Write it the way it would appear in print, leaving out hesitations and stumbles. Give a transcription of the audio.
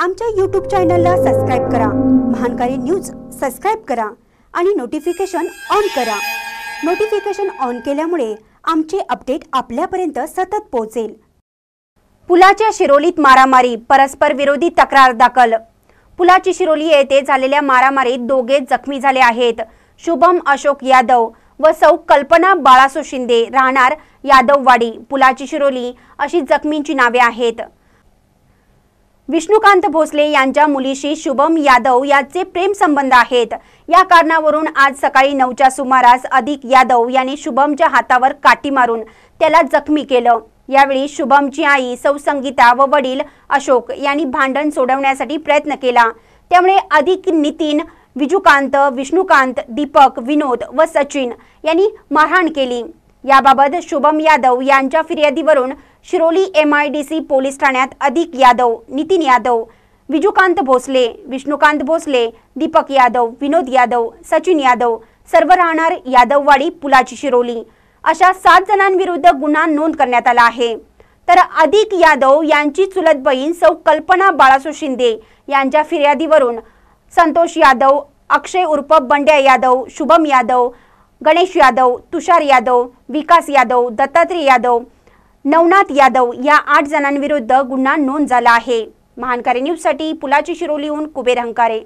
आमच्या YouTube चॅनलला subscribe करा। महानकारी न्यूज सबस्क्राइब करा आणि नोटिफिकेशन ऑन करा। नोटिफिकेशन ऑन केल्यामुळे आमचे अपडेट आपल्यापर्यंत सतत पोहोचेल। पुलाच्या शिरोलीत मारामारी, परस्पर विरोधी तक्रार दाखल। पुलाची शिरोली येथे झालेल्या मारामारीत दोघे जखमी झाले आहेत। शुभम अशोक यादव व सौ कल्पना बाळासो शिंदे राहणार यादववाडी, पुलाची शिरोली अशी जखमींची नावे आहेत। विष्णुकांत भोसले यांच्या मुलीशी शुभम यादव याचे प्रेम संबंध आहेत। या कारणावरून आज सकाळी 9च्या सुमारास अधिक यादव यांनी शुभमच्या हातावर काठी मारून त्याला जखमी केलं। यावेळी शुभमची आई सौ संगीता व वडील अशोक यांनी भांडण सोडवण्यासाठी प्रयत्न केला। त्यामुळे अधिक नितीन, विजुकांत, विष्णुकांत, दीपक, विनोद व सचिन यांनी मारहाण केली। याबाबत शुभम यादव यांच्या फिर्यादीवरून शिरोली MIDC पोलीस ठाण्यात अधिक यादव, नितीन यादव, विजुकांत भोसले, विष्णुकांत भोसले, दीपक यादव, विनोद यादव, सचिन यादव सर्व राहणार यादववाडी, पुलाची शिरोली अशा 7 जणांविरुद्ध गुन्हा नोंद करण्यात आला आहे। तर अधिक यादव यांची चुलत बहीण सौ कल्पना बाळासो शिंदे यांच्या फिर्यादीवरून संतोष यादव, अक्षय उर्फ बंड्या यादव, शुभम यादव, गणेश यादव, तुषार यादव, विकास यादव, दत्तात्रय यादव, नवनाथ यादव या 8 जणांविरुद्ध गुन्हा नोंद झाला आहे। महानकारी न्यूज साठी पुलाची शिरोलीहून कुबेर हंकारे।